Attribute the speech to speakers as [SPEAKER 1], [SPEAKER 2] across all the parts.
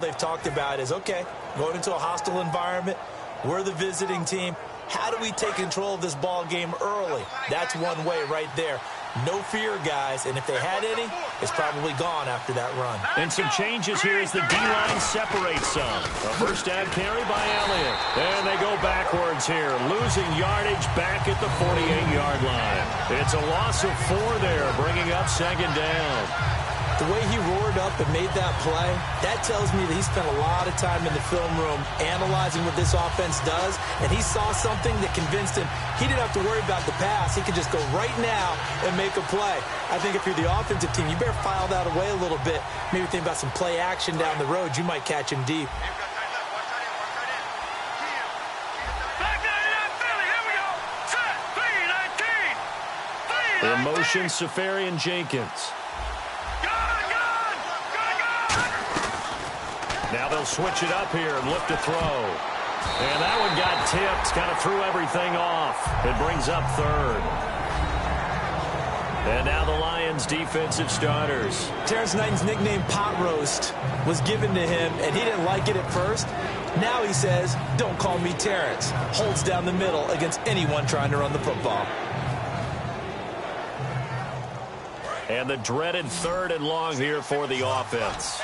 [SPEAKER 1] they've talked about is, okay, going into a hostile environment, we're the visiting team. How do we take control of this ball game early? That's one way right there. No fear, guys, and if they had any, it's probably gone after that run.
[SPEAKER 2] And some changes here as the D-line separates some. A first down carry by Elliott. And they go backwards here, losing yardage back at the 48-yard line. It's a loss of 4 there, bringing up second down.
[SPEAKER 1] The way he roared up and made that play, that tells me that he spent a lot of time in the film room analyzing what this offense does, and he saw something that convinced him he didn't have to worry about the pass. He could just go right now and make a play. I think if you're the offensive team, you better file that away a little bit. Maybe think about some play action down the road. You might catch him deep.
[SPEAKER 2] In motion, Safarian-Jenkins. Now they'll switch it up here and look to throw. And that one got tipped, kind of threw everything off. It brings up third. And now the Lions defensive starters.
[SPEAKER 1] Terrence Knighton's nickname, Pot Roast, was given to him, and he didn't like it at first. Now he says, don't call me Terrence. Holds down the middle against anyone trying to run the football.
[SPEAKER 2] And the dreaded 3rd and long here for the offense.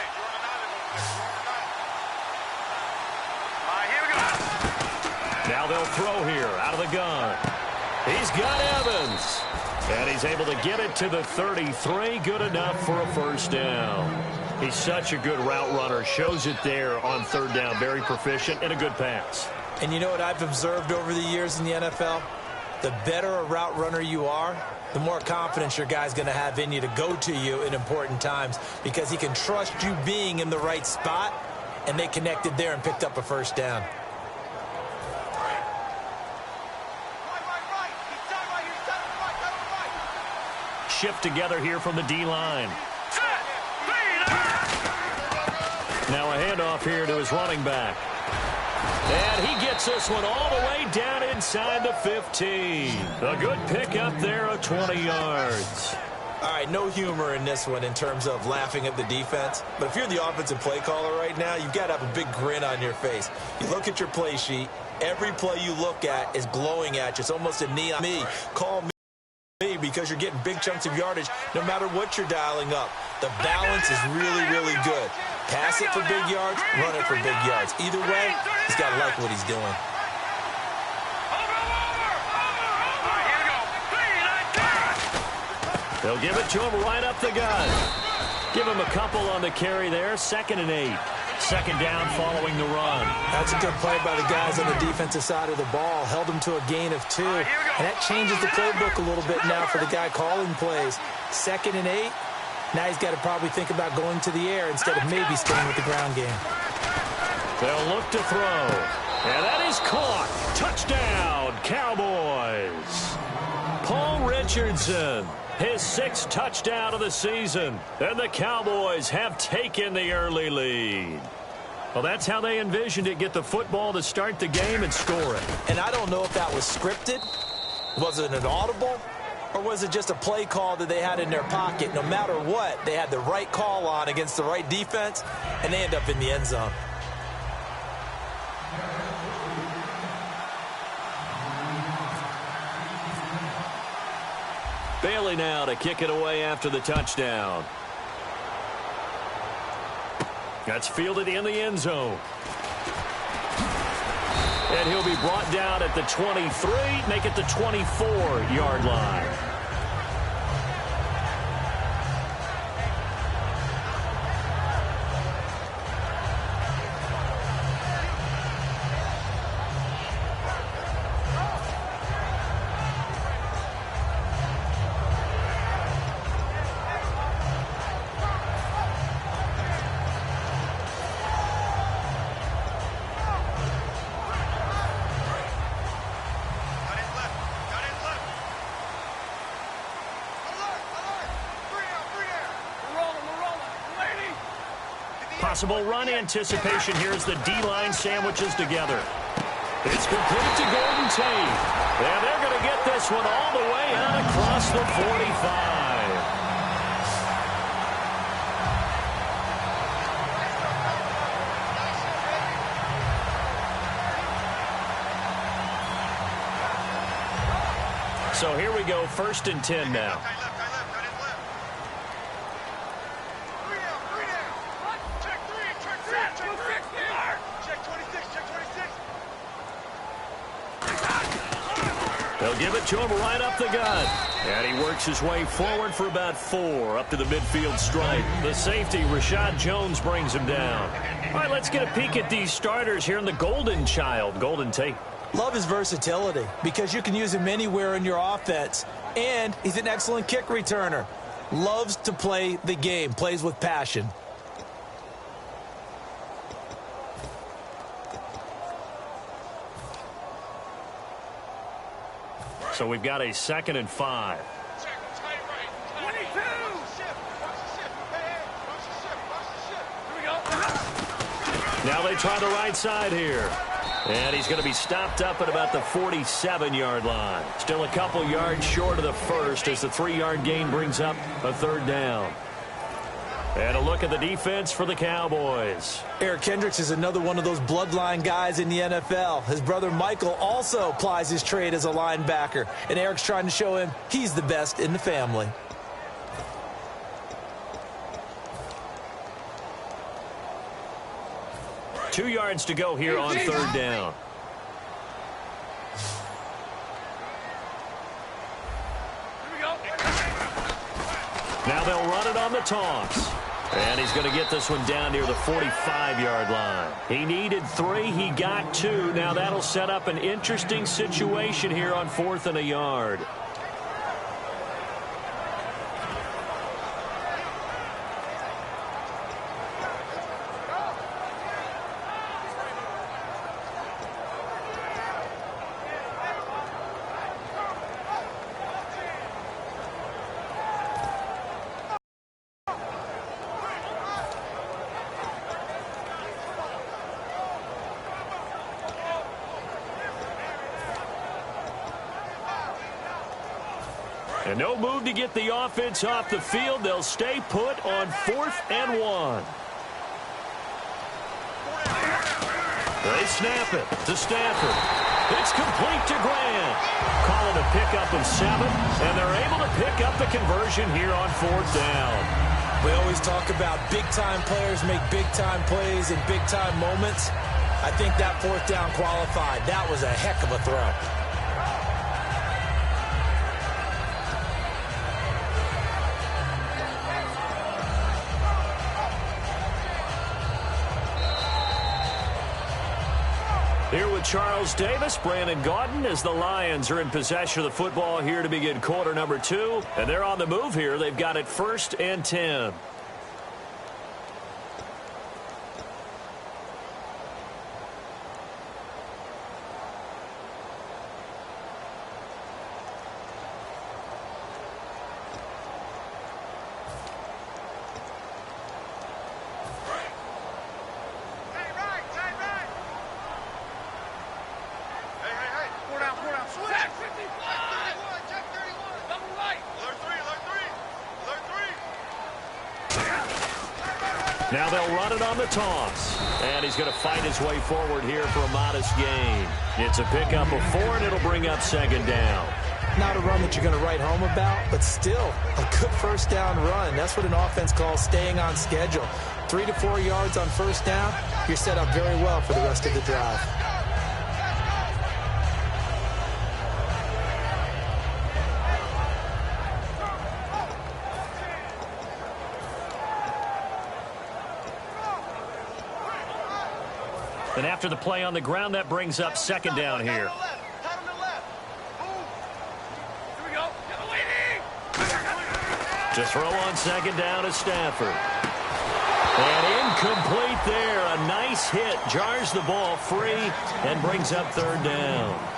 [SPEAKER 2] Now they'll throw here out of the gun. He's got Evans. And he's able to get it to the 33. Good enough for a first down. He's such a good route runner. Shows it there on 3rd down. Very proficient and a good pass.
[SPEAKER 1] And you know what I've observed over the years in the NFL? The better a route runner you are, the more confidence your guy's going to have in you to go to you in important times, because he can trust you being in the right spot, and they connected there and picked up a first down.
[SPEAKER 2] Shift together here from the D-line. Now a handoff here to his running back. And he gets this one all the way down inside the 15. A good pickup there of 20 yards.
[SPEAKER 1] All right, no humor in this one in terms of laughing at the defense. But if you're the offensive play caller right now, you've got to have a big grin on your face. You look at your play sheet. Every play you look at is glowing at you. It's almost a neon me. Call me. Because you're getting big chunks of yardage no matter what you're dialing up. The balance is really, really good. Pass it for big yards, run it for big yards. Either way, he's got to like what he's doing.
[SPEAKER 2] They'll give it to him right up the gut. Give him a couple on the carry there. 2nd and 8. Second down following the run.
[SPEAKER 1] That's a good play by the guys on the defensive side of the ball. Held him to a gain of 2. And that changes the playbook a little bit now for the guy calling plays. 2nd and 8. Now he's got to probably think about going to the air instead of maybe staying with the ground game.
[SPEAKER 2] They'll look to throw. And that is caught. Touchdown, Cowboys. Paul Richardson. His 6th touchdown of the season. And the Cowboys have taken the early lead. Well, that's how they envisioned it. Get the football to start the game and score it.
[SPEAKER 1] And I don't know if that was scripted. Was it an audible? Or was it just a play call that they had in their pocket? No matter what, they had the right call on against the right defense, and they end up in the end zone.
[SPEAKER 2] Bailey now to kick it away after the touchdown. That's fielded in the end zone. And he'll be brought down at the 23, make it the 24-yard line. Possible run anticipation here as the D-line sandwiches together. It's complete to Golden Tate. And they're going to get this one all the way out across the 45. So here we go, 1st and 10 now. They'll give it to him right up the gut. And he works his way forward for about 4 up to the midfield stripe. The safety, Rashad Jones, brings him down. All right, let's get a peek at these starters here in the Golden Child. Golden Tate.
[SPEAKER 1] Love his versatility because you can use him anywhere in your offense. And he's an excellent kick returner. Loves to play the game, plays with passion.
[SPEAKER 2] So we've got a 2nd and 5. Now they try the right side here. And he's going to be stopped up at about the 47-yard line. Still a couple yards short of the first as the 3-yard gain brings up a 3rd down. And a look at the defense for the Cowboys.
[SPEAKER 1] Eric Kendricks is another one of those bloodline guys in the NFL. His brother Michael also plies his trade as a linebacker. And Eric's trying to show him he's the best in the family.
[SPEAKER 2] Two yards to go here on 3rd down. Now they'll run it on the toss. And he's going to get this one down near the 45-yard line. He needed 3. He got 2. Now that'll set up an interesting situation here on 4th and a yard. And no move to get the offense off the field. They'll stay put on 4th and 1. They snap it to Stafford. It's complete to Grant. Call it a pickup of 7, and they're able to pick up the conversion here on 4th down.
[SPEAKER 1] We always talk about big-time players make big-time plays in big-time moments. I think that 4th down qualified. That was a heck of a throw.
[SPEAKER 2] Here with Charles Davis, Brandon Gaudin, as the Lions are in possession of the football here to begin quarter number 2. And they're on the move here. They've got it 1st and 10. Now they'll run it on the toss. And he's going to fight his way forward here for a modest gain. It's a pickup of 4, and it'll bring up 2nd down.
[SPEAKER 1] Not a run that you're going to write home about, but still a good 1st down run. That's what an offense calls staying on schedule. 3 to 4 yards on 1st down, you're set up very well for the rest of the drive.
[SPEAKER 2] And after the play on the ground, that brings up 2nd down here. To throw on 2nd down is Stafford. And incomplete there. A nice hit. Jars the ball free and brings up 3rd down.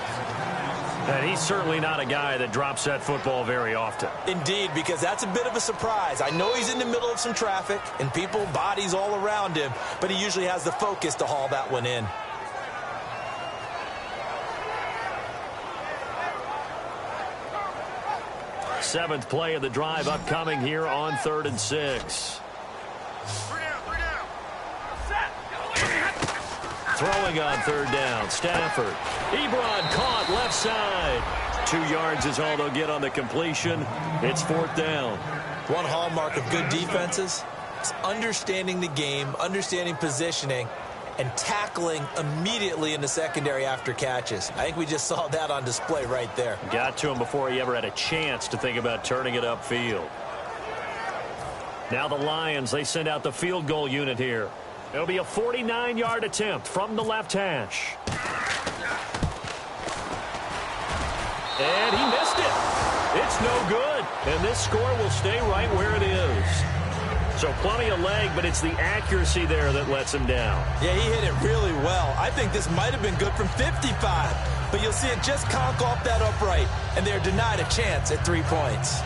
[SPEAKER 2] And he's certainly not a guy that drops that football very often.
[SPEAKER 1] Indeed, because that's a bit of a surprise. I know he's in the middle of some traffic and people, bodies all around him, but he usually has the focus to haul that one in.
[SPEAKER 2] Seventh play of the drive upcoming here on 3rd and 6. Throwing on 3rd down, Stafford. Ebron caught left side. 2 yards is all they'll get on the completion. It's 4th down.
[SPEAKER 1] One hallmark of good defenses is understanding the game, understanding positioning, and tackling immediately in the secondary after catches. I think we just saw that on display right there.
[SPEAKER 2] Got to him before he ever had a chance to think about turning it upfield. Now the Lions, they send out the field goal unit here. It'll be a 49-yard attempt from the left hash. And he missed it. It's no good. And this score will stay right where it is. So plenty of leg, but it's the accuracy there that lets him down.
[SPEAKER 1] Yeah, he hit it really well. I think this might have been good from 55. But you'll see it just conk off that upright, and they're denied a chance at 3 points.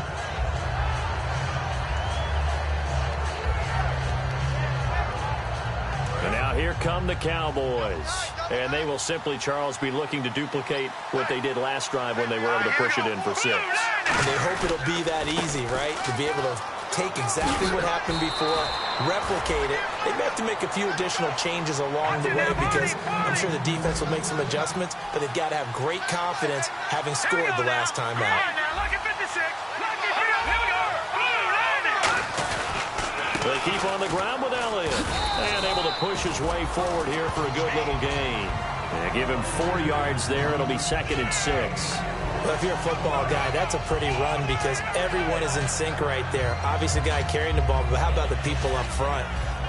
[SPEAKER 2] And now here come the Cowboys. And they will simply, Charles, be looking to duplicate what they did last drive when they were able to push it in for 6.
[SPEAKER 1] And they hope it'll be that easy, right? To be able to take exactly what happened before, replicate it. They may have to make a few additional changes along the way because I'm sure the defense will make some adjustments, but they've got to have great confidence having scored the last time out.
[SPEAKER 2] They keep on the ground with Elliott. And able to push his way forward here for a good little gain. And give him 4 yards there. It'll be 2nd and 6.
[SPEAKER 1] Well, if you're a football guy, that's a pretty run because everyone is in sync right there. Obviously, the guy carrying the ball, but how about the people up front?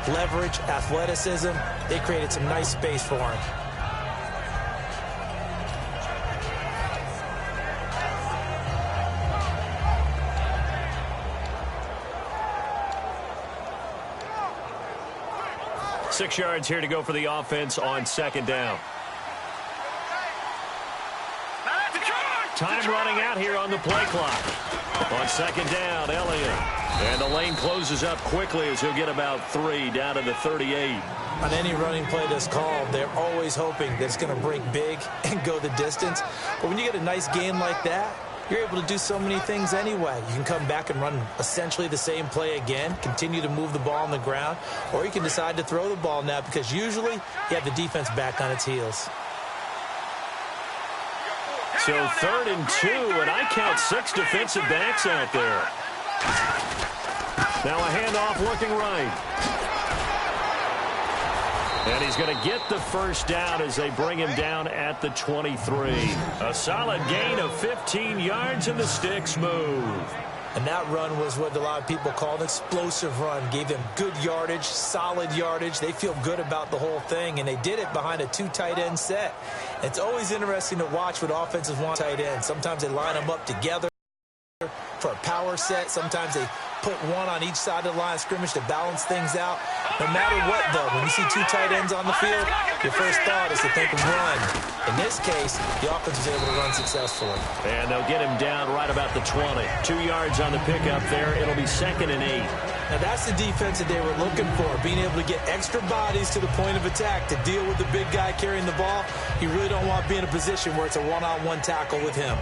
[SPEAKER 1] Leverage, athleticism, they created some nice space for him.
[SPEAKER 2] Six yards here to go for the offense on 2nd down. Time running out here on the play clock. On 2nd down, Elliott. And the lane closes up quickly as he'll get about 3 down to the 38.
[SPEAKER 1] On any running play that's called, they're always hoping that it's going to break big and go the distance. But when you get a nice game like that, you're able to do so many things anyway. You can come back and run essentially the same play again, continue to move the ball on the ground, or you can decide to throw the ball now because usually you have the defense back on its heels.
[SPEAKER 2] So 3rd and 2, and I count 6 defensive backs out there. Now a handoff looking right. And he's going to get the first down as they bring him down at the 23. A solid gain of 15 yards, and the sticks move.
[SPEAKER 1] And that run was what a lot of people call an explosive run. Gave them good yardage, solid yardage. They feel good about the whole thing, and they did it behind a 2 tight end set. It's always interesting to watch what offenses want tight ends. Sometimes they line them up together for a power set. Sometimes they put one on each side of the line of scrimmage to balance things out. No matter what, though, when you see 2 tight ends on the field, your first thought is to think of run. In this case, the offense was able to run successfully.
[SPEAKER 2] And they'll get him down right about the 20. 2 yards on the pickup there. It'll be 2nd and 8.
[SPEAKER 1] Now, that's the defense that they were looking for, being able to get extra bodies to the point of attack to deal with the big guy carrying the ball. You really don't want to be in a position where it's a one-on-one tackle with him.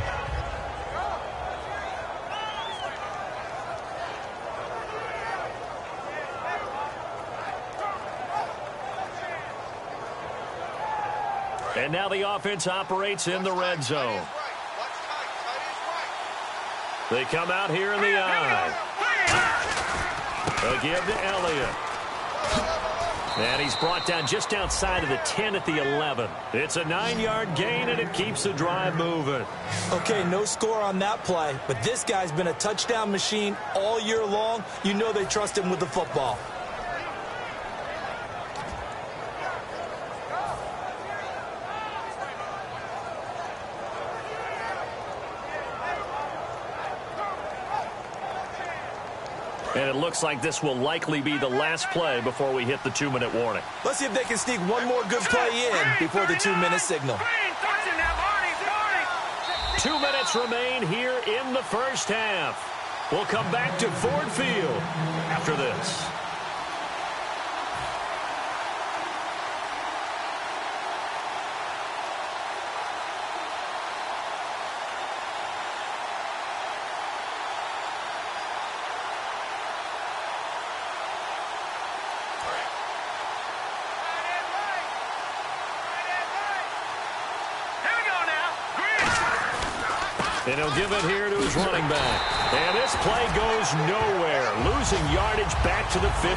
[SPEAKER 2] And now the offense operates in the red zone. They come out here in the eye. They'll give to Elliott. And he's brought down just outside of the 10 at the 11. It's a 9-yard gain, and it keeps the drive moving.
[SPEAKER 1] Okay, no score on that play, but this guy's been a touchdown machine all year long. You know they trust him with the football.
[SPEAKER 2] And it looks like this will likely be the last play before we hit the 2-minute warning.
[SPEAKER 1] Let's see if they can sneak one more good play in before the 2-minute signal.
[SPEAKER 2] 2 minutes remain here in the first half. We'll come back to Ford Field after this. And he'll give it here to his running back. And this play goes nowhere. Losing yardage back to the 15.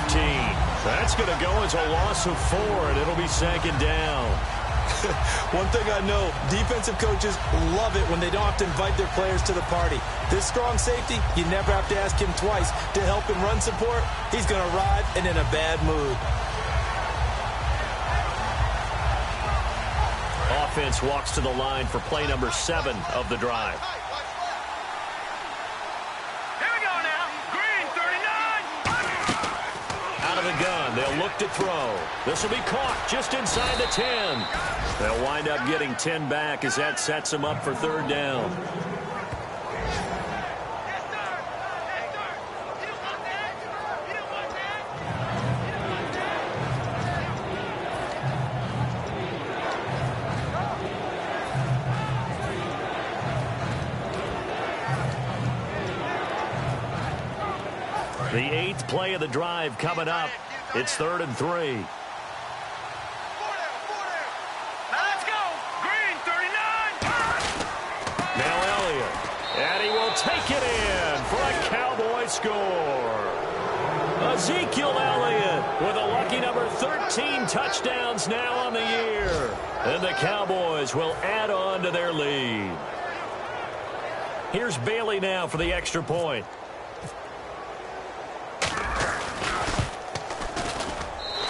[SPEAKER 2] That's going to go as a loss of 4, and it'll be second down.
[SPEAKER 1] One thing I know, defensive coaches love it when they don't have to invite their players to the party. This strong safety, you never have to ask him twice to help him run support. He's going to arrive and in a bad mood.
[SPEAKER 2] Offense walks to the line for play number 7 of the drive.
[SPEAKER 3] Here we go now. Green, 39.
[SPEAKER 2] Out of the gun, they'll look to throw. This will be caught just inside the 10. They'll wind up getting 10 back as that sets them up for third down. The 8th play of the drive coming up. It's 3rd and 3.
[SPEAKER 3] Now let's go. Green, 39.
[SPEAKER 2] Now Elliott. And he will take it in for a Cowboy score. Ezekiel Elliott with a lucky number 13 touchdowns now on the year. And the Cowboys will add on to their lead. Here's Bailey now for the extra point.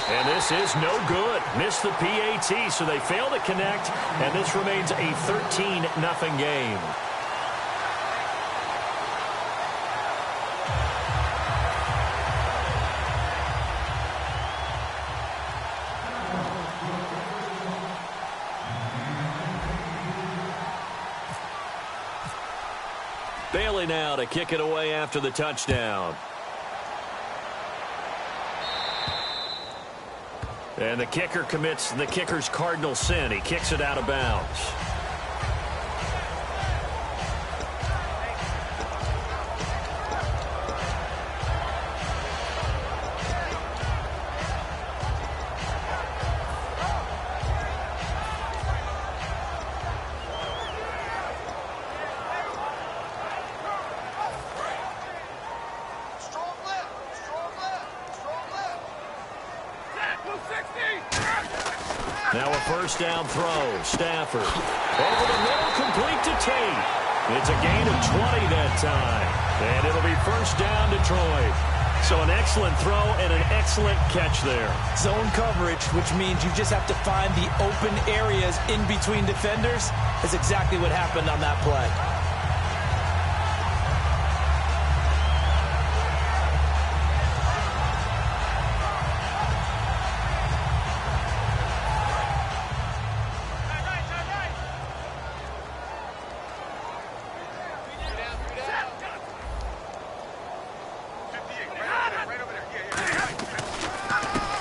[SPEAKER 2] And this is no good. Missed the PAT, so they fail to connect, and this remains a 13-0 game. Bailey now to kick it away after the touchdown. And the kicker commits the kicker's cardinal sin. He kicks it out of bounds. Now a first down throw. Stafford. Over the middle, complete to Tate. It's a gain of 20 that time. And it'll be first down Detroit. So an excellent throw and an excellent catch there.
[SPEAKER 1] Zone coverage, which means you just have to find the open areas in between defenders. That's exactly what happened on that play.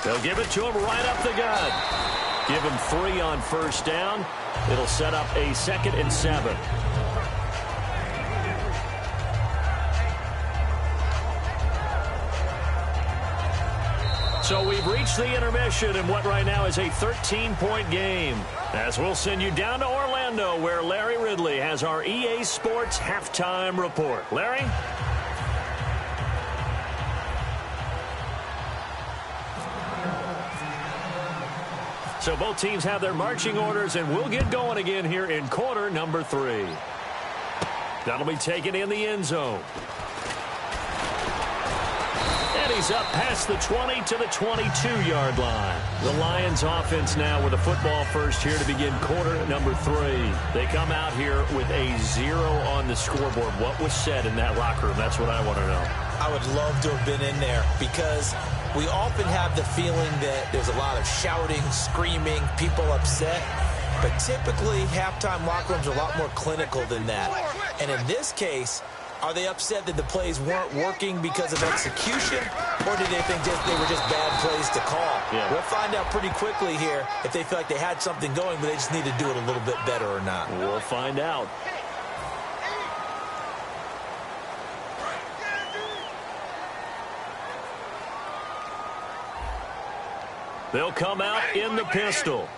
[SPEAKER 2] They'll give it to him right up the gut. Give him 3 on first down. It'll set up a 2nd and 7. So we've reached the intermission in what right now is a 13-point game. As we'll send you down to Orlando, where Larry Ridley has our EA Sports halftime report. Larry? So both teams have their marching orders, and we'll get going again here in quarter number 3. That'll be taken in the end zone. And he's up past the 20 to the 22-yard line. The Lions offense now with a football first here to begin quarter number 3. They come out here with a 0 on the scoreboard. What was said in that locker room? That's what I want to know.
[SPEAKER 1] I would love to have been in there because we often have the feeling that there's a lot of shouting, screaming, people upset. But typically, halftime locker rooms are a lot more clinical than that. And in this case, are they upset that the plays weren't working because of execution? Or did they think they were just bad plays to call?
[SPEAKER 2] Yeah.
[SPEAKER 1] We'll find out pretty quickly here if they feel like they had something going, but they just need to do it a little bit better or not.
[SPEAKER 2] We'll find out. They'll come out in the pistol.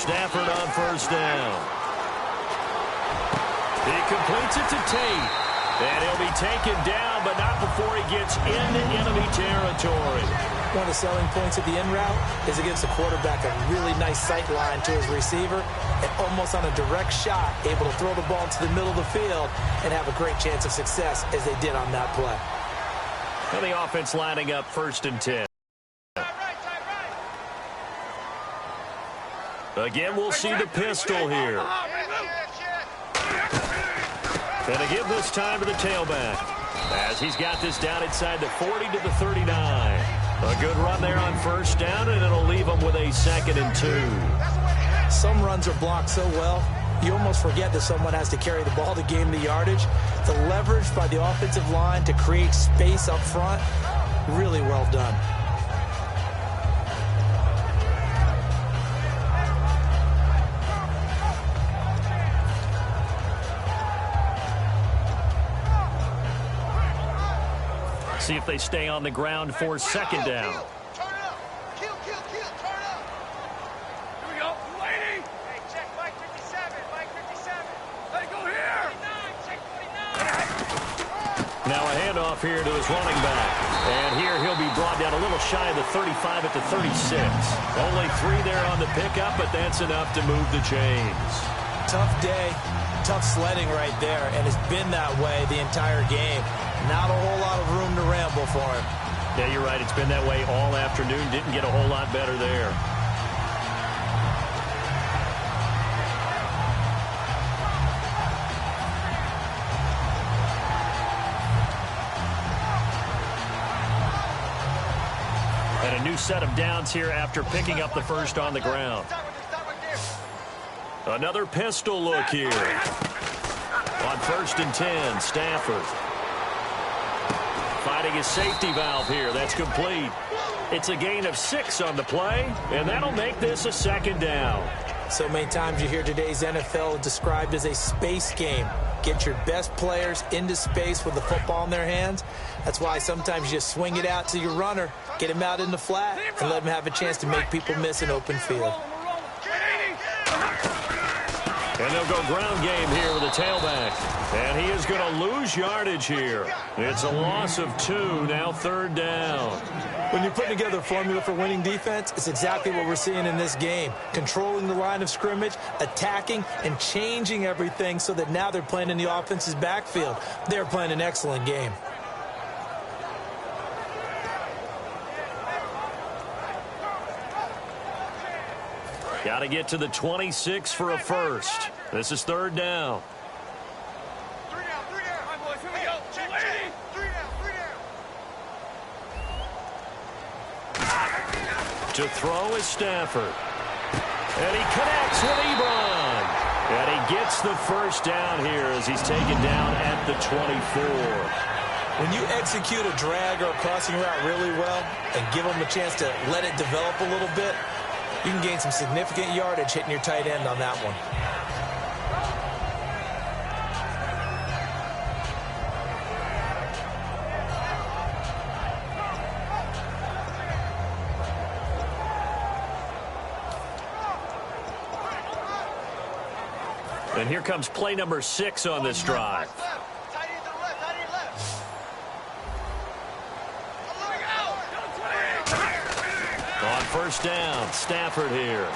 [SPEAKER 2] Stafford on first down. He completes it to Tate. And he'll be taken down, but not before he gets into enemy territory.
[SPEAKER 1] One of the selling points of the in route is it gives the quarterback a really nice sight line to his receiver and almost on a direct shot, able to throw the ball into the middle of the field and have a great chance of success as they did on that play.
[SPEAKER 2] And the offense lining up 1st and 10. Again, we'll see the pistol here. And again this time to the tailback as he's got this down inside the 40 to the 39. A good run there on first down, and it'll leave him with a 2nd and 2.
[SPEAKER 1] Some runs are blocked so well, you almost forget that someone has to carry the ball to gain the yardage. The leverage by the offensive line to create space up front, really well done.
[SPEAKER 2] See if they stay on the ground for 2nd down.
[SPEAKER 3] Turn it up. Kill, turn it up. Here we go. Waiting. Hey, check Mike 57. Mike 57. Let it go here. 49. Check 49.
[SPEAKER 2] Now a handoff here to his running back. And here he'll be brought down a little shy of the 35 at the 36. Only 3 there on the pickup, but that's enough to move the chains.
[SPEAKER 1] Tough day, tough sledding right there, and it's been that way the entire game. Not a whole lot of room to ramble for him.
[SPEAKER 2] Yeah, you're right. It's been that way all afternoon. Didn't get a whole lot better there. And a new set of downs here after picking up the first on the ground. Another pistol look here. On 1st and 10, Stafford. Fighting his safety valve here. That's complete. It's a gain of 6 on the play, and that'll make this a 2nd down.
[SPEAKER 1] So many times you hear today's NFL described as a space game. Get your best players into space with the football in their hands. That's why sometimes you just swing it out to your runner, get him out in the flat, and let him have a chance to make people miss an open field.
[SPEAKER 2] And they'll go ground game here with a tailback. And he is going to lose yardage here. It's a loss of 2, now 3rd down.
[SPEAKER 1] When you're putting together a formula for winning defense, it's exactly what we're seeing in this game. Controlling the line of scrimmage, attacking, and changing everything so that now they're playing in the offense's backfield. They're playing an excellent game.
[SPEAKER 2] Got to get to the 26 for a first. This is 3rd down.
[SPEAKER 3] 3 down. All right, boys, here we go. Check. 3 down.
[SPEAKER 2] To throw is Stafford. And he connects with Ebron. And he gets the first down here as he's taken down at the 24.
[SPEAKER 1] When you execute a drag or a crossing route really well and give them a chance to let it develop a little bit, you can gain some significant yardage hitting your tight end on that one.
[SPEAKER 2] And here comes play number 6 on this drive.
[SPEAKER 3] Tight end to the left.
[SPEAKER 2] On first down, Stafford here.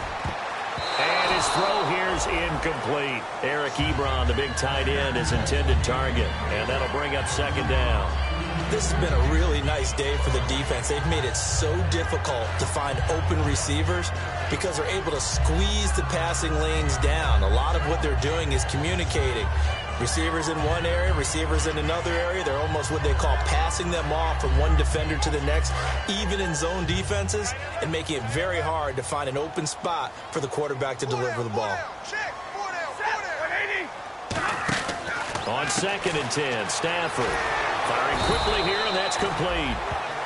[SPEAKER 2] And his throw here's incomplete. Eric Ebron, the big tight end, his intended target. And that'll bring up 2nd down.
[SPEAKER 1] This has been a really nice day for the defense. They've made it so difficult to find open receivers because they're able to squeeze the passing lanes down. A lot of what they're doing is communicating. Receivers in one area, receivers in another area. They're almost what they call passing them off from one defender to the next, even in zone defenses, and making it very hard to find an open spot for the quarterback to deliver the ball.
[SPEAKER 2] On 2nd and 10, Stafford firing quickly here, and that's complete.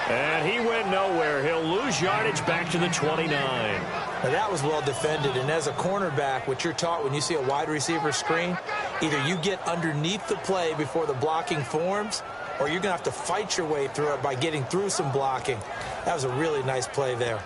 [SPEAKER 2] And he went nowhere. He'll lose yardage back to the 29.
[SPEAKER 1] Now that was well defended, and as a cornerback, what you're taught when you see a wide receiver screen, either you get underneath the play before the blocking forms, or you're going to have to fight your way through it by getting through some blocking. That was a really nice play there.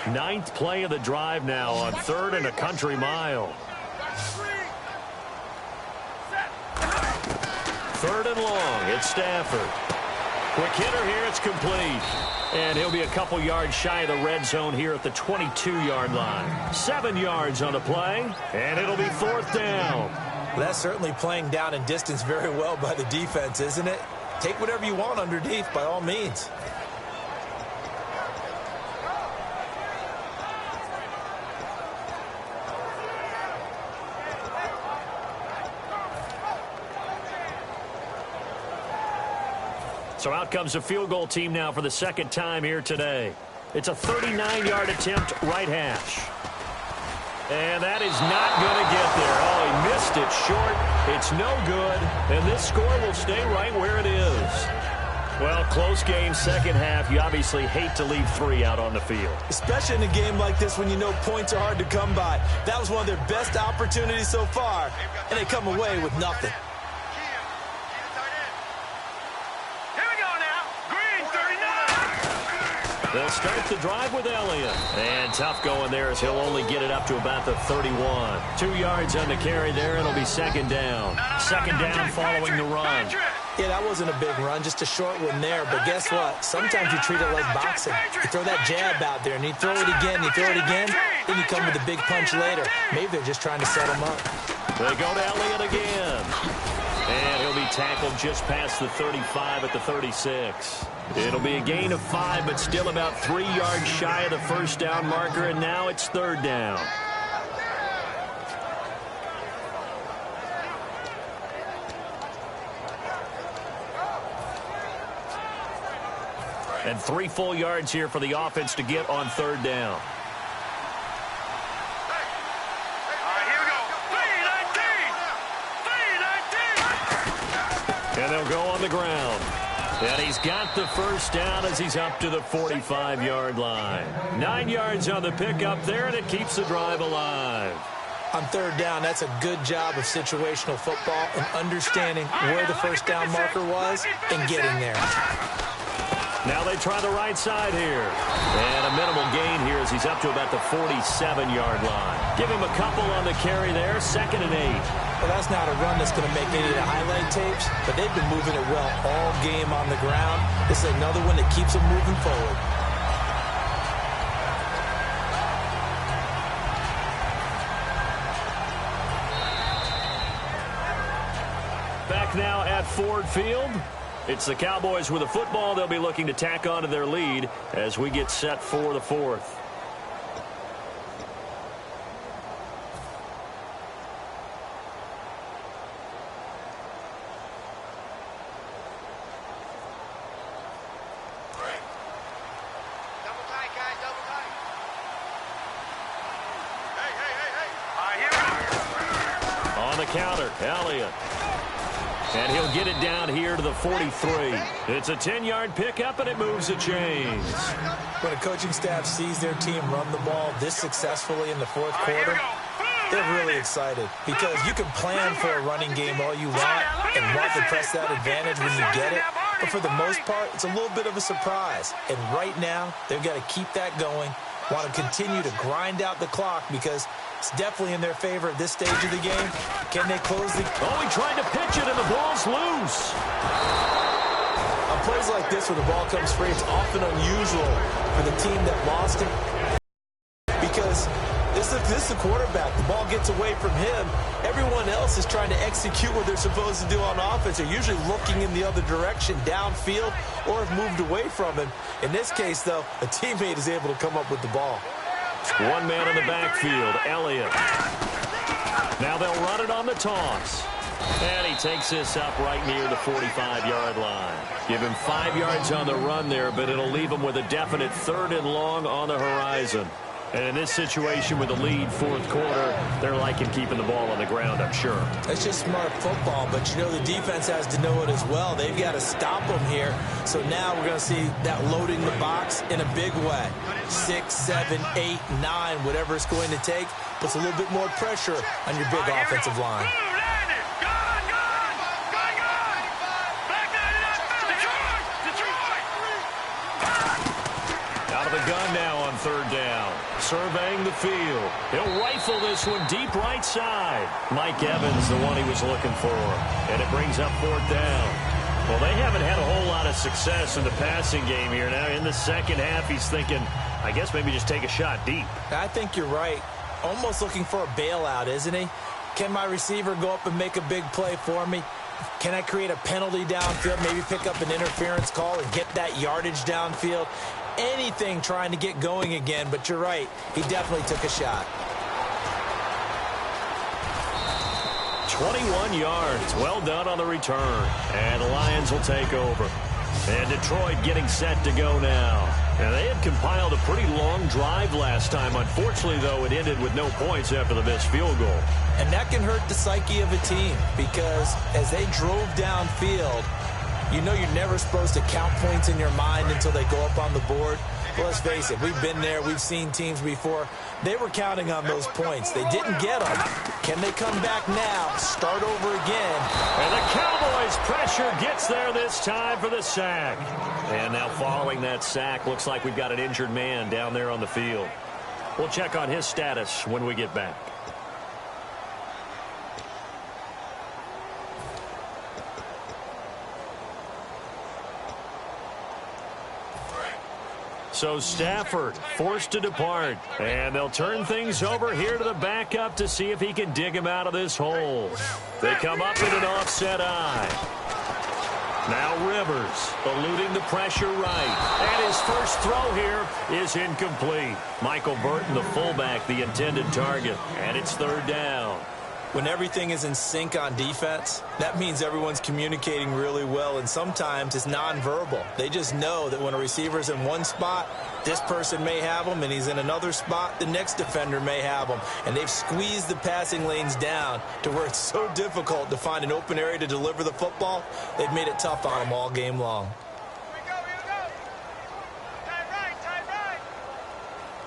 [SPEAKER 2] Ninth play of the drive now on 3rd and a country mile. 3rd and long. It's Stafford. Quick hitter here. It's complete. And he'll be a couple yards shy of the red zone here at the 22-yard line. 7 yards on the play, and it'll be 4th down.
[SPEAKER 1] Well, that's certainly playing down and distance very well by the defense, isn't it? Take whatever you want underneath by all means.
[SPEAKER 2] So out comes the field goal team now for the second time here today. It's a 39-yard attempt, right hash. And that is not going to get there. Oh, he missed it short. It's no good. And this score will stay right where it is. Well, close game, second half. You obviously hate to leave 3 out on the field.
[SPEAKER 1] Especially in a game like this when you know points are hard to come by. That was one of their best opportunities so far, and they come away with nothing.
[SPEAKER 2] They'll start the drive with Elliott. And tough going there as he'll only get it up to about the 31. 2 yards on the carry there. It'll be second down. Second down following the run.
[SPEAKER 1] Yeah, that wasn't a big run, just a short one there. But guess what? Sometimes you treat it like boxing. You throw that jab out there, and you throw it again, you throw it again, then you come with a big punch later. Maybe they're just trying to set him up.
[SPEAKER 2] They go to Elliott again. And he'll be tackled just past the 35 at the 36. It'll be a gain of 5, but still about 3 yards shy of the first down marker, and now it's 3rd down. And 3 full yards here for the offense to get on 3rd down. And they'll go on the ground. And he's got the first down as he's up to the 45-yard line. 9 yards on the pickup there, and it keeps the drive alive.
[SPEAKER 1] On 3rd down, that's a good job of situational football and understanding where the first down marker was and getting there.
[SPEAKER 2] Now they try the right side here. And a minimal gain here as he's up to about the 47-yard line. Give him a couple on the carry there, 2nd and 8.
[SPEAKER 1] Well, that's not a run that's going to make any of the highlight tapes, but they've been moving it well all game on the ground. This is another one that keeps them moving forward.
[SPEAKER 2] Back now at Ford Field. It's the Cowboys with the football. They'll be looking to tack on to their lead as we get set for the 4th. Counter, Elliott. And he'll get it down here to the 43. It's a 10-yard pickup, and it moves the chains.
[SPEAKER 1] When a coaching staff sees their team run the ball this successfully in the 4th quarter, they're really excited because you can plan for a running game all you want and want to press that advantage when you get it. But for the most part, it's a little bit of a surprise. And right now, they've got to keep that going, want to continue to grind out the clock because it's definitely in their favor at this stage of the game. Can they close the...
[SPEAKER 2] Oh, he tried to pitch it, and the ball's loose.
[SPEAKER 1] On plays like this where the ball comes free, it's often unusual for the team that lost it because this is the quarterback. The ball gets away from him. Everyone else is trying to execute what they're supposed to do on offense. They're usually looking in the other direction, downfield, or have moved away from him. In this case, though, a teammate is able to come up with the ball.
[SPEAKER 2] One man in the backfield, Elliott. Now they'll run it on the toss. And he takes this up right near the 45-yard line. Give him 5 yards on the run there, but it'll leave him with a definite 3rd and long on the horizon. And in this situation with the lead 4th quarter, they're liking keeping the ball on the ground, I'm sure.
[SPEAKER 1] It's just smart football, but you know the defense has to know it as well. They've got to stop them here. So now we're going to see that loading the box in a big way. 6, 7, 8, 9, whatever it's going to take, puts a little bit more pressure on your big offensive line.
[SPEAKER 2] Out of the gun now on 3rd down. surveying the field. He'll rifle this one deep right side. Mike Evans, the one he was looking for. And it brings up 4th down. Well, they haven't had a whole lot of success in the passing game here. Now, in the second half, he's thinking, I guess maybe just take a shot deep.
[SPEAKER 1] I think you're right. Almost looking for a bailout, isn't he? Can my receiver go up and make a big play for me? Can I create a penalty downfield, maybe pick up an interference call and get that yardage downfield? Anything trying to get going again, but you're right. He definitely took a shot.
[SPEAKER 2] 21 yards. Well done on the return. And the Lions will take over. And Detroit getting set to go now. And they had compiled a pretty long drive last time. Unfortunately, though, it ended with no points after the missed field goal.
[SPEAKER 1] And that can hurt the psyche of a team because as they drove downfield, you know you're never supposed to count points in your mind until they go up on the board. Well, let's face it, we've been there. We've seen teams before. They were counting on those points. They didn't get them. Can they come back now, start over again?
[SPEAKER 2] And the Cowboys' pressure gets there this time for the sack. And now following that sack, looks like we've got an injured man down there on the field. We'll check on his status when we get back. So Stafford forced to depart. And they'll turn things over here to the backup to see if he can dig him out of this hole. They come up in an offset eye. Now Rivers eluding the pressure right. And his first throw here is incomplete. Michael Burton, the fullback, the intended target. And it's 3rd down.
[SPEAKER 1] When everything is in sync on defense, that means everyone's communicating really well, and sometimes it's nonverbal. They just know that when a receiver's in one spot, this person may have him, and he's in another spot, the next defender may have him. And they've squeezed the passing lanes down to where it's so difficult to find an open area to deliver the football. They've made it tough on them all game long.
[SPEAKER 3] Here we go.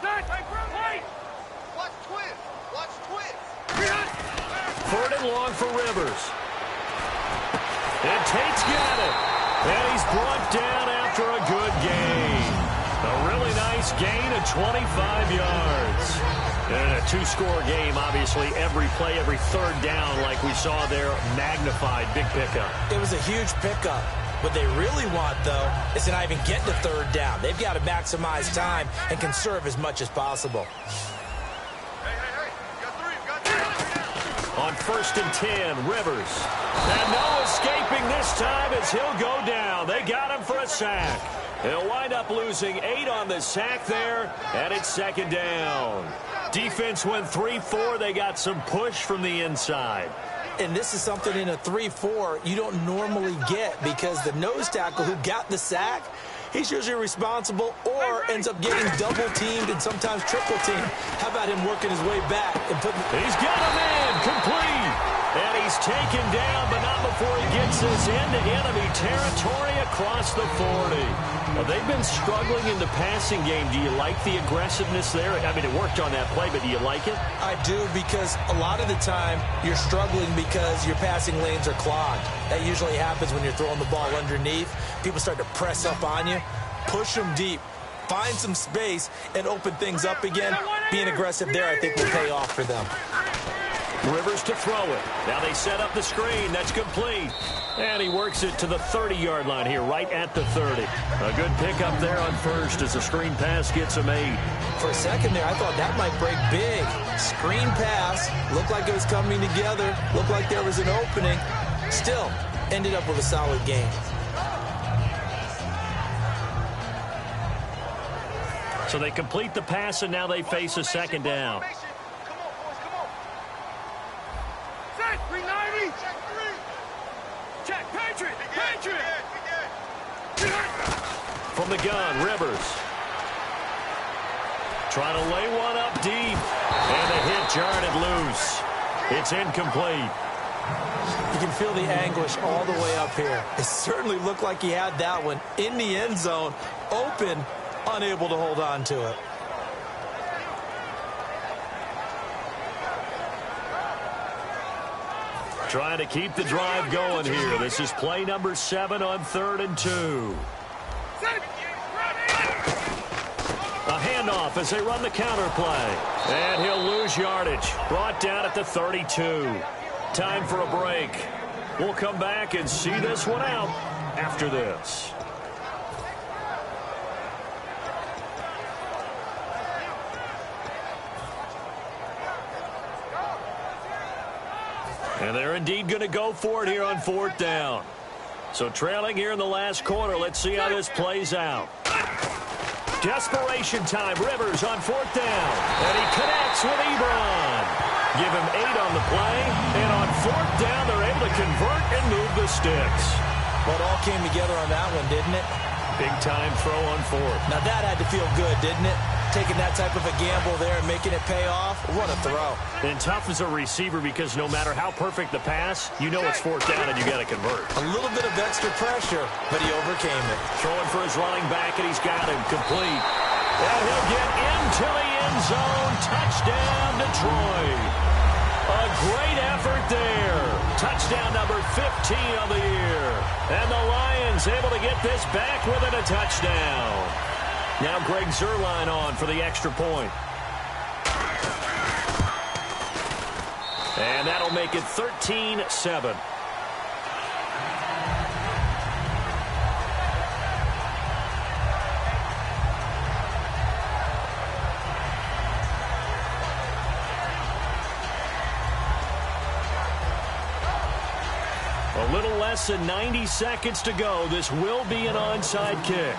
[SPEAKER 3] Tight right. Right. Watch twist.
[SPEAKER 2] 3rd and long for Rivers. And Tate's got it. And he's brought down after a good gain. A really nice gain of 25 yards. And a 2-score game, obviously. Every play, every 3rd down, like we saw there, magnified. Big pickup.
[SPEAKER 1] It was a huge pickup. What they really want, though, is to not even get to 3rd down. They've got to maximize time and conserve as much as possible.
[SPEAKER 2] On 1st and 10, Rivers. And no escaping this time as he'll go down. They got him for a sack. He'll wind up losing 8 on the sack there, and it's 2nd down. Defense went 3-4. They got some push from the inside.
[SPEAKER 1] And this is something in a 3-4 you don't normally get because the nose tackle who got the sack, he's usually responsible or ends up getting double-teamed and sometimes triple-teamed. How about him working his way back and putting...
[SPEAKER 2] He's got him in, complete. And he's taken down, but not before he gets this into enemy territory across the 40. Well, they've been struggling in the passing game. Do you like the aggressiveness there? I mean, it worked on that play, but do you like it?
[SPEAKER 1] I do, because a lot of the time you're struggling because your passing lanes are clogged. That usually happens when you're throwing the ball underneath. People start to press up on you. Push them deep. Find some space and open things up again. Being aggressive there, I think, will pay off for them.
[SPEAKER 2] Rivers to throw it. Now they set up the screen. That's complete. And he works it to the 30-yard line here, right at the 30. A good pickup there on 1st as the screen pass gets him 8.
[SPEAKER 1] For a second there, I thought that might break big. Screen pass. Looked like it was coming together. Looked like there was an opening. Still, ended up with a solid game.
[SPEAKER 2] So they complete the pass, and now they face a 2nd down.
[SPEAKER 3] Come on, boys, come on. Set, 390. Check 3. Check, Patriot.
[SPEAKER 2] From the gun, Rivers. Trying to lay one up deep. And the hit jarred it loose. It's incomplete.
[SPEAKER 1] You can feel the anguish all the way up here. It certainly looked like he had that one in the end zone, open, unable to hold on to it.
[SPEAKER 2] Trying to keep the drive going here. This is play number 7 on 3rd and 2. A handoff handoff as they run the counter play. And he'll lose yardage. Brought down at the 32. Time for a break. We'll come back and see this one out after this. And they're indeed going to go for it here on 4th down. So trailing here in the last quarter. Let's see how this plays out. Desperation time. Rivers on 4th down. And he connects with Ebron. Give him 8 on the play. And on 4th down, they're able to convert and move the sticks.
[SPEAKER 1] Well, it all came together on that one, didn't it?
[SPEAKER 2] Big time throw on 4th.
[SPEAKER 1] Now that had to feel good, didn't it? Taking that type of a gamble there and making it pay off. What a throw.
[SPEAKER 2] And tough as a receiver because no matter how perfect the pass, you know it's 4th down and you got to convert.
[SPEAKER 1] A little bit of extra pressure, but he overcame it.
[SPEAKER 2] Throwing for his running back, and he's got him complete. And he'll get into the end zone. Touchdown, Detroit. A great effort there. Touchdown number 15 of the year. And the Lions able to get this back within a touchdown. Now Greg Zuerlein on for the extra point. And that'll make it 13-7. A little less than 90 seconds to go. This will be an onside kick.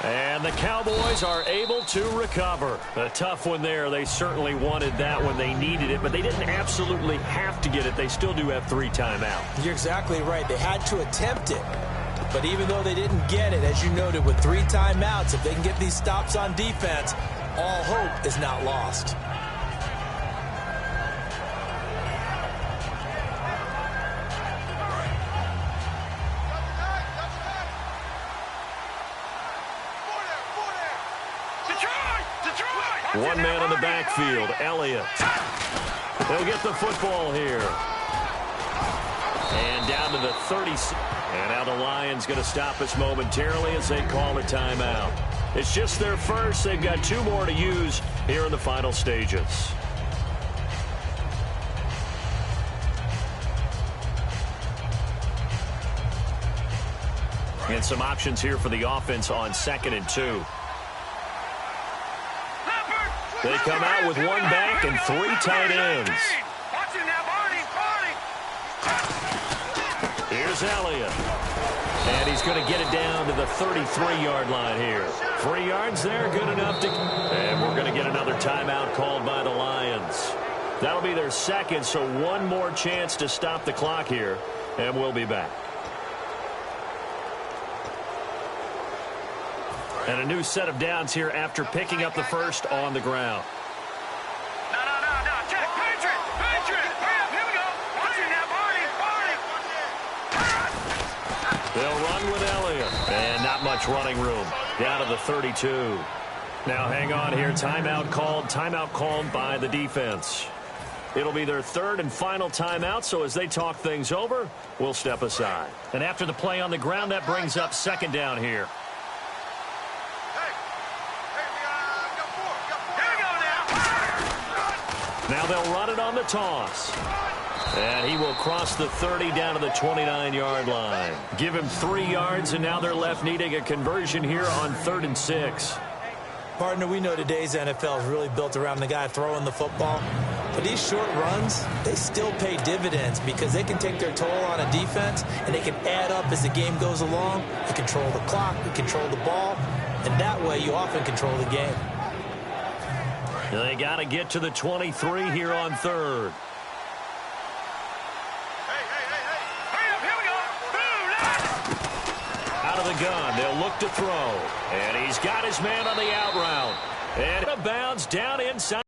[SPEAKER 2] And the Cowboys are able to recover. A tough one there. They certainly wanted that when they needed it, but they didn't absolutely have to get it. They still do have 3 timeouts.
[SPEAKER 1] You're exactly right. They had to attempt it. But even though they didn't get it, as you noted, with 3 timeouts, if they can get these stops on defense, all hope is not lost.
[SPEAKER 2] One man in the backfield, Elliott. They'll get the football here. And down to the 30. And now the Lions going to stop us momentarily as they call a timeout. It's just their first. They've got 2 more to use here in the final stages. And some options here for the offense on 2nd and 2. They come out with 1 back and 3 tight ends. Here's Elliott. And he's going to get it down to the 33-yard line here. 3 yards there, good enough to... And we're going to get another timeout called by the Lions. That'll be their 2nd, so 1 more chance to stop the clock here. And we'll be back. And a new set of downs here after picking up the first on the ground.
[SPEAKER 3] No. Check. Patriot. Here we go. Patriot now. Barney.
[SPEAKER 2] They'll run with Elliott. And not much running room. Down to the 32. Now hang on here. Timeout called by the defense. It'll be their 3rd and final timeout, so as they talk things over, we'll step aside. And after the play on the ground, that brings up 2nd down here. Now they'll run it on the toss. And he will cross the 30 down to the 29-yard line. Give him 3 yards, and now they're left needing a conversion here on 3rd and 6.
[SPEAKER 1] Partner, we know today's NFL is really built around the guy throwing the football. But these short runs, they still pay dividends because they can take their toll on a defense, and they can add up as the game goes along. You control the clock, you control the ball, and that way you often control the game.
[SPEAKER 2] They got to get to the 23 here on 3rd.
[SPEAKER 3] Here we go.
[SPEAKER 2] Out of the gun, they'll look to throw. And he's got his man on the out route. And a bounce down inside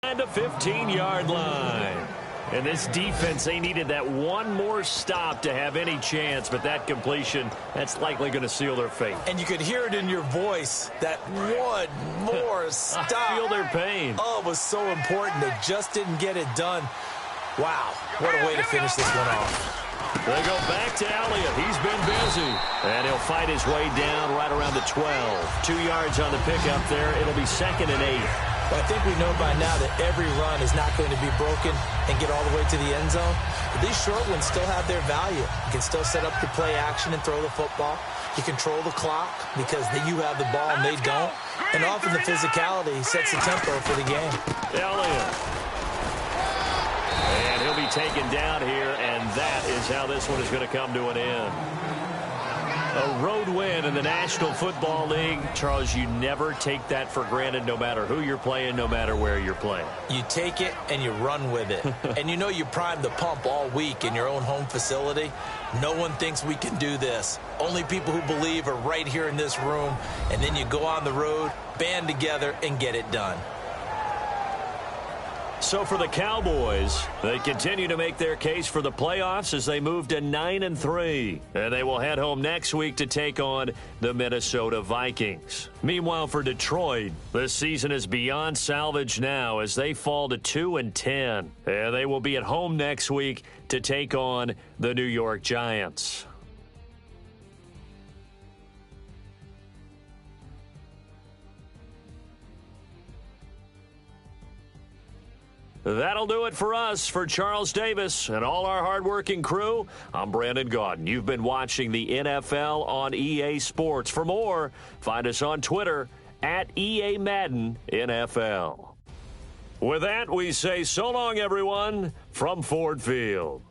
[SPEAKER 2] the 15-yard line. And this defense, they needed that 1 more stop to have any chance, but that completion, that's likely going to seal their fate.
[SPEAKER 1] And you could hear it in your voice, that 1 more stop.
[SPEAKER 2] I feel their pain.
[SPEAKER 1] Oh, it was so important. They just didn't get it done. Wow, what a way to finish this one off.
[SPEAKER 2] They go back to Elliott. He's been busy. And he'll fight his way down right around the 12. 2 yards on the pickup there. It'll be 2nd and 8.
[SPEAKER 1] Well, I think we know by now that every run is not going to be broken and get all the way to the end zone. But these short ones still have their value. You can still set up your play action and throw the football. You control the clock because you have the ball and they don't. And often the physicality sets the tempo for the game.
[SPEAKER 2] Elliott. And he'll be taken down here, and that is how this one is going to come to an end. A road win in the National Football League. Charles, you never take that for granted no matter who you're playing, no matter where you're playing.
[SPEAKER 1] You take it and you run with it. And you know you primed the pump all week in your own home facility. No one thinks we can do this. Only people who believe are right here in this room. And then you go on the road, band together, and get it done.
[SPEAKER 2] So for the Cowboys, they continue to make their case for the playoffs as they move to 9-3. And they will head home next week to take on the Minnesota Vikings. Meanwhile, for Detroit, this season is beyond salvage now as they fall to 2-10. And they will be at home next week to take on the New York Giants. That'll do it for us. For Charles Davis and all our hardworking crew, I'm Brandon Gaudin. You've been watching the NFL on EA Sports. For more, find us on Twitter at EA Madden NFL. With that, we say so long, everyone, from Ford Field.